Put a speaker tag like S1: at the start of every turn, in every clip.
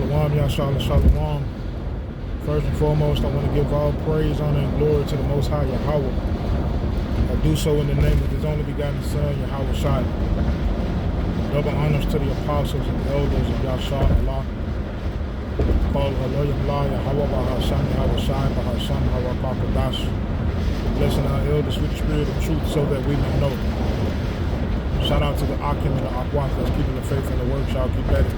S1: Shalom, Yahshua, Shalom. First and foremost, I want to give all praise, honor, and glory to the Most High Yahweh. I do so in the name of His only begotten Son, Yahweh Shai. Double honors to the apostles and elders of Yahshua Allah. Call Allah Yahweh Bahasham Yahweh Shai Bahasham Yahweh Kakadash. Blessing our elders with the spirit of truth so that we may know. Shout out to the Akim and the Akwat that's keeping the faith in the work. Y'all keep at it.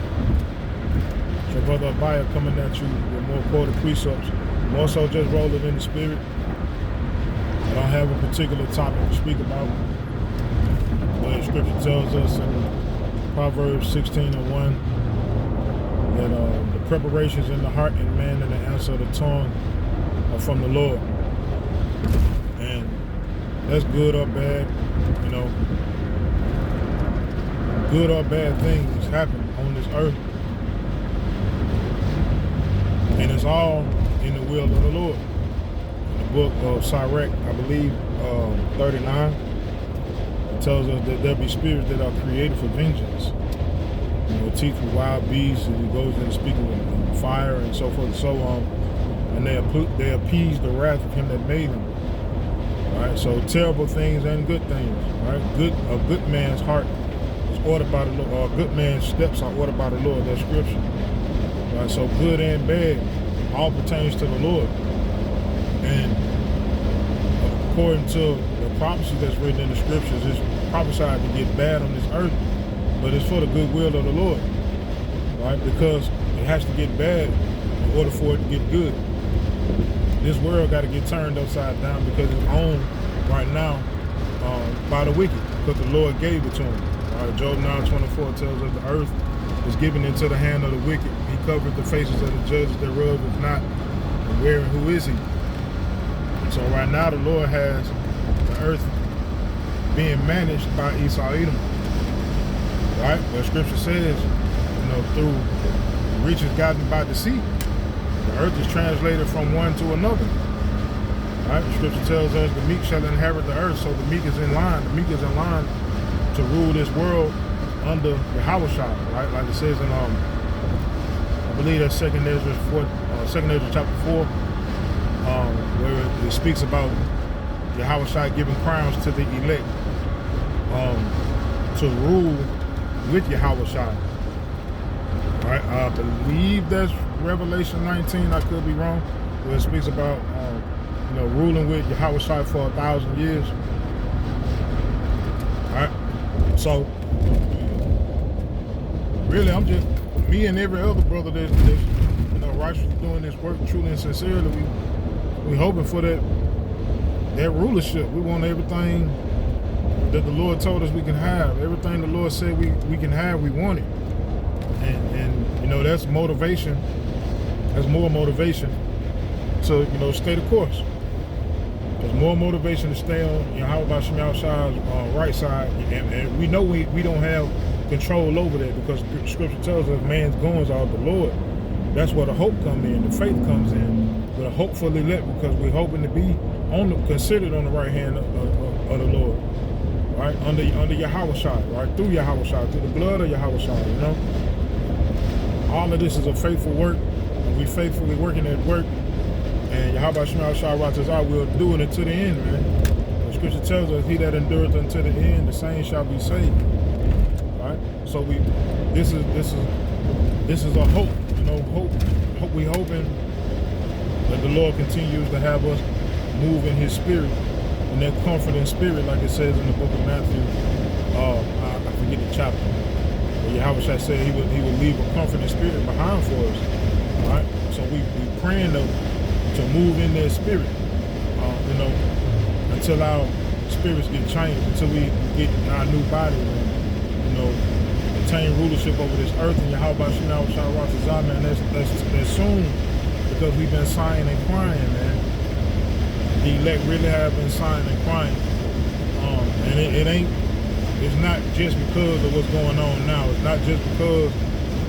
S1: So Brother Abaya coming at you with more quoted precepts. More so just rolling in the spirit. I don't have a particular topic to speak about. But Scripture tells us in Proverbs 16:1 that the preparations in the heart and man and the answer of the tongue are from the Lord. And that's good or bad, you know. Good or bad things happen on this earth. And it's all in the will of the Lord. In the book of Sirach, I believe, 39, it tells us that there be spirits that are created for vengeance. You know, teeth with wild beasts, and he goes into speaking with fire and so forth and so on. And they appease the wrath of him that made them. Right? So terrible things and good things. Right? A good man's heart is ordered by the Lord, or a good man's steps are ordered by the Lord. That's scripture. Right, so good and bad all pertains to the Lord. And according to the prophecy that's written in the scriptures, it's prophesied to get bad on this earth, but it's for the goodwill of the Lord. Right? Because it has to get bad in order for it to get good. This world got to get turned upside down because it's owned right now by the wicked, because the Lord gave it to them. Right? Job 9:24 tells us the earth is given into the hand of the wicked. He covered the faces of the judges thereof, if not, and where and who is he? So right now the Lord has the earth being managed by Esau Edom. Right? Where scripture says, you know, through riches gotten by deceit, the earth is translated from one to another. Right? The scripture tells us the meek shall inherit the earth, so the meek is in line. The meek is in line to rule this world under Yahweh Shai, right? Like it says in I believe that's 2 Ezra chapter 4, where it speaks about Yahweh Shai giving crowns to the elect to rule with Yahweh Shai. Right? I believe that's Revelation 19. I could be wrong, where it speaks about you know, ruling with Yahweh Shai for 1,000 years. All right, so. Really, I'm just, me and every other brother that's you know, righteously doing this work truly and sincerely, we hoping for that rulership. We want everything that the Lord told us we can have. Everything the Lord said we can have, we want it. And you know, that's motivation. That's more motivation to, you know, stay the course. There's more motivation to stay on, you know, how about Shemiah Shai's right side. And we know we don't have control over that, because scripture tells us man's goings are of the Lord. That's where the hope comes in, the faith comes in, with a hopefully let, because we're hoping to be considered on the right hand of the Lord, right? Under Yahweh Shai, right? Through Yahweh Shai, through the blood of Yahweh Shai, you know? All of this is a faithful work, and we faithfully working at work, and Yahweh Shai watches out, we're doing it to the end, man. The scripture tells us, he that endureth unto the end, the same shall be saved. Right? So this is a hope, you know, hope we hoping that the Lord continues to have us move in his spirit, in that comforting spirit, like it says in the book of Matthew, I forget the chapter, where Yahweh said he would leave a comforting spirit behind for us. Right? So we praying to move in that spirit, you know, until our spirits get changed, until we get our new body, you know, attain rulership over this earth. And Yahweh Shai Watch man, that's soon, because we've been sighing and crying, man. The elect really have been sighing and crying. And it's not just because of what's going on now. It's not just because,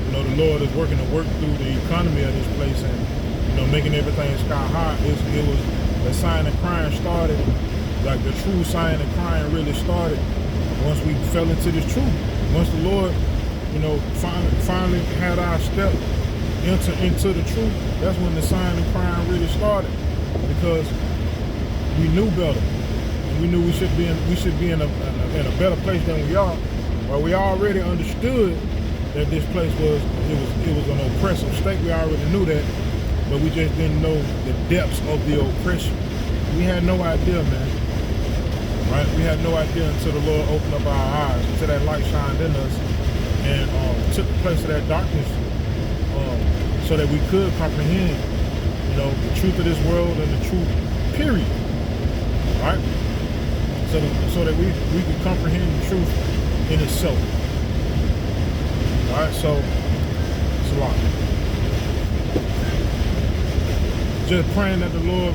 S1: you know, the Lord is working to work through the economy of this place and, you know, making everything sky high. It was the sighing and crying started, like the true sighing and crying really started once we fell into this truth. Once the Lord, you know, finally had our step enter into the truth, that's when the sign and crime really started, because we knew better. We knew we should be in a better place than we are. But we already understood that this place was an oppressive state. We already knew that, but we just didn't know the depths of the oppression. We had no idea, man. Right? We had no idea until the Lord opened up our eyes, until that light shined in us, and took the place of that darkness, so that we could comprehend, the truth of this world and the truth, period. Right? So that we could comprehend the truth in itself. All right, so it's a lot. Just praying that the Lord,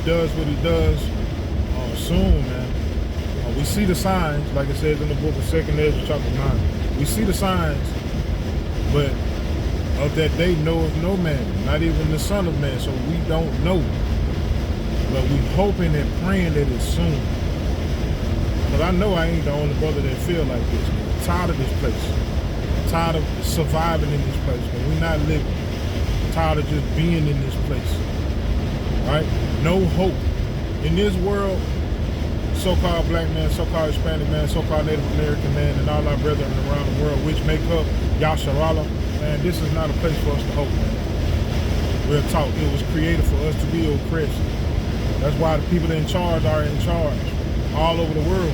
S1: does what He does soon, man. We see the signs, like it says in the book of 2nd Ezra chapter 9. We see the signs, but of that day knoweth no man, not even the Son of Man. So we don't know, but we hoping and praying that it's soon. But I know I ain't the only brother that feel like this. I'm tired of this place. I'm tired of surviving in this place, but we're not living. I'm tired of just being in this place. Right? No hope in this world. So-called black man, so-called Hispanic man, so-called Native American man, and all our brethren around the world, which make up Yasharala. Man, this is not a place for us to hope, man. Real talk. It was created for us to be oppressed. That's why the people in charge are in charge all over the world.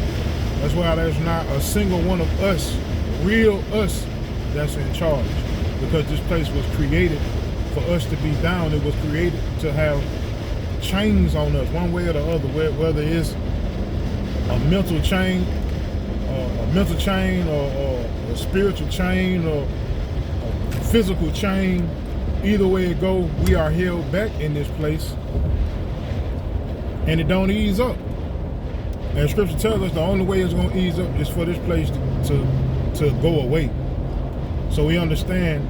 S1: That's why there's not a single one of us, real us, that's in charge. Because this place was created for us to be down. It was created to have chains on us, one way or the other, whether it's a mental chain, or a spiritual chain, or physical chain. Either way it go, we are held back in this place, and it don't ease up. And Scripture tells us the only way it's going to ease up is for this place to go away. So we understand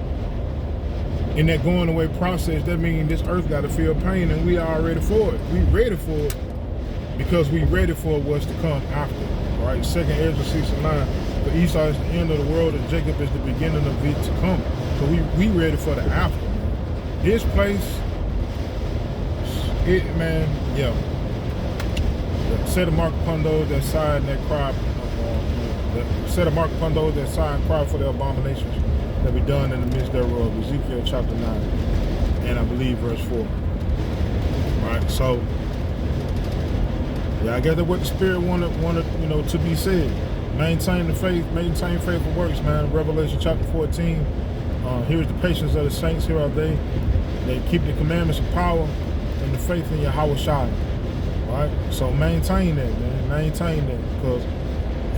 S1: in that going away process, that means this earth got to feel pain, and we are ready for it. We ready for it because we ready for what's to come after. All right, 2nd Ezra 6:9. For Esau is the end of the world, and Jacob is the beginning of it to come. So we ready for the after. This place, set a mark upon those that sigh and that cry. Set a mark upon those that sigh and cry for their abominations that be done in the midst thereof. Ezekiel chapter 9, and I believe verse 4. All right, so I guess that's what the Spirit wanted, to be said. Maintain the faith, maintain faithful works, man. Revelation chapter 14. Here's the patience of the saints. Here are they. They keep the commandments of power and the faith in Yahweh Shai. All right? So maintain that, man. Maintain that. Because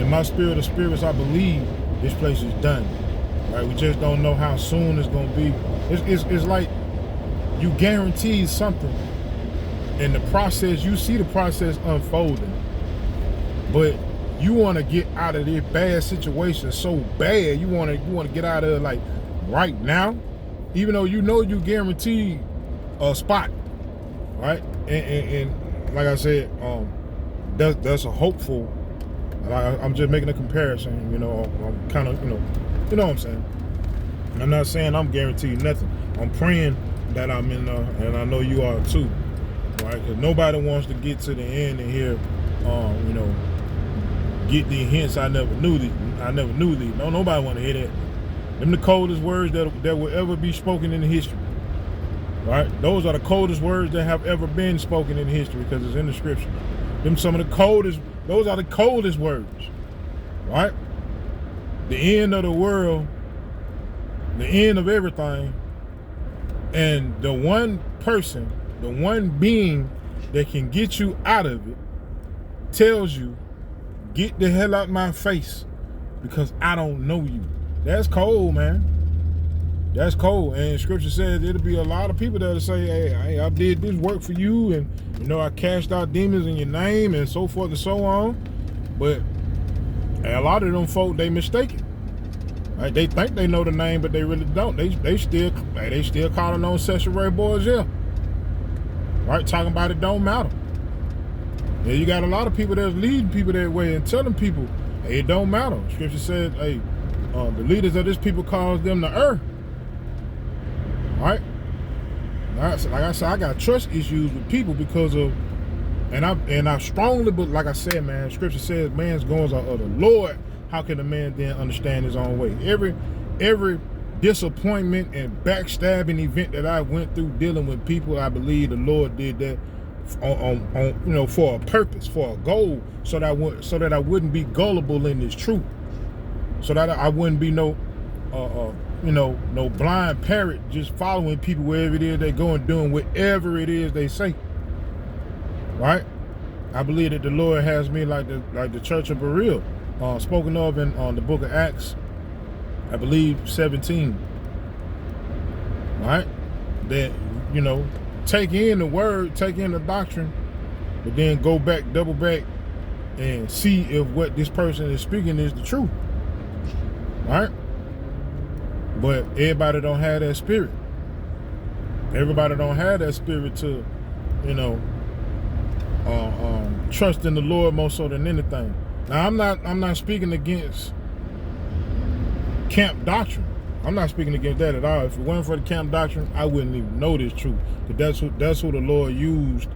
S1: in my spirit of spirits, I believe this place is done. All right? We just don't know how soon it's going to be. It's like you guarantee something. In the process, you see the process unfolding. But you want to get out of this bad situation so bad. You want to get out of it like right now, even though you know you guaranteed a spot, right? And like I said, that's a hopeful. I'm just making a comparison. I'm kind of, you know what I'm saying. I'm not saying I'm guaranteed nothing. I'm praying that I'm in, and I know you are too, right? Because nobody wants to get to the end and hear, get the hints I never knew these. No, nobody want to hear that. Them the coldest words that will ever be spoken in history. Right? Those are the coldest words that have ever been spoken in history because it's in the scripture. Those are the coldest words. Right? The end of the world, the end of everything, and the one person, the one being that can get you out of it tells you, get the hell out my face because I don't know you. That's cold, man. That's cold. And scripture says it'll be a lot of people that'll say, hey, I did this work for you, and I cast out demons in your name and so forth and so on. But a lot of them folk, they mistaken. Right? They think they know the name, but they really don't. They still calling on sexual rape boys, yeah. Right? Talking about it don't matter. Yeah, you got a lot of people that's leading people that way and telling people, hey, it don't matter. Scripture said, hey, The leaders of this people calls them the earth. Right? Like I said, I got trust issues with people because of, and I strongly, but like I said, man, Scripture says man's goings are of the Lord. How can a man then understand his own way? Every disappointment and backstabbing event that I went through dealing with people, I believe the Lord did that on for a purpose, for a goal, so that I wouldn't be gullible in this truth, so that I wouldn't be no blind parrot just following people wherever it is they go and doing whatever it is they say. Right? I believe that the Lord has me like the church of Berea, spoken of in the book of Acts, I believe 17. Right? That, take in the word, take in the doctrine, but then go back, double back, and see if what this person is speaking is the truth. Right? But everybody don't have that spirit. Everybody don't have that spirit to, trust in the Lord more so than anything. Now I'm not speaking against camp doctrine. I'm not speaking against that at all. If it wasn't for the camp doctrine, I wouldn't even know this truth. But that's who the Lord used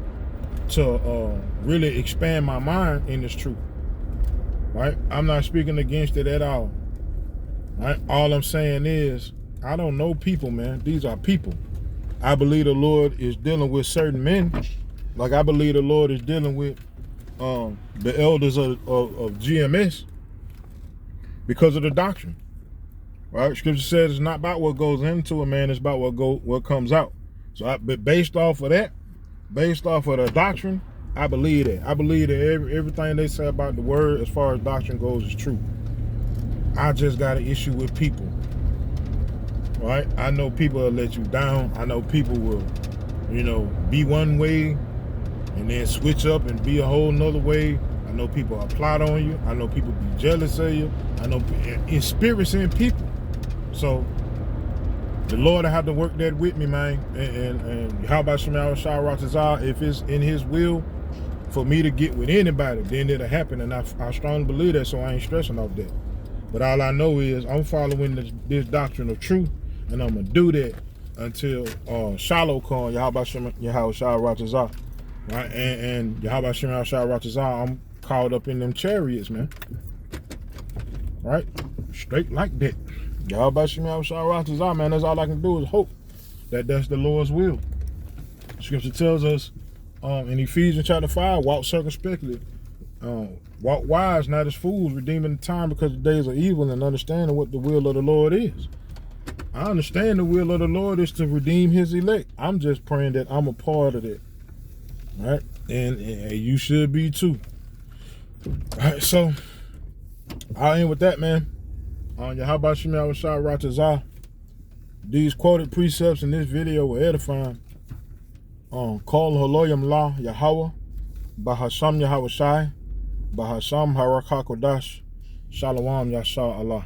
S1: to really expand my mind in this truth. Right? I'm not speaking against it at all. Right? All I'm saying is, I don't know people, man. These are people. I believe the Lord is dealing with certain men, like I believe the Lord is dealing with the elders of GMS because of the doctrine. Right? Scripture says it's not about what goes into a man, it's about what comes out. So, but based off of that, based off of the doctrine, I believe that. I believe that everything they say about the word as far as doctrine goes is true. I just got an issue with people. Right? I know people will let you down. I know people will, be one way and then switch up and be a whole nother way. I know people will plot on you. I know people be jealous of you. I know it's spirits in people. So the Lord will have to work that with me, man. And how about Shemal Shah Ratazar? If it's in his will for me to get with anybody, then it'll happen. And I strongly believe that, so I ain't stressing off that. But all I know is I'm following this doctrine of truth, and I'm going to do that until Shiloh comes, Yahweh Shah Ratazar. Right? And Yahweh Shah Ratazar, I'm caught up in them chariots, man. Right? Straight like that. Yahweh Shah Ratazar, man, that's all I can do is hope that that's the Lord's will. Scripture tells us in Ephesians chapter 5, walk circumspectly. Walk wise, not as fools, redeeming the time because the days are evil, and understanding what the will of the Lord is. I understand the will of the Lord is to redeem his elect. I'm just praying that I'm a part of that. Right? And you should be too. All right, so I'll end with that, man. Yahweh Shemal Shah Ratazar. These quoted precepts in this video were edifying. Call Haloyam La Yahweh, Bahasham Yahweh Shai, Bahasham Harakakodash, Shalom Yasha Allah.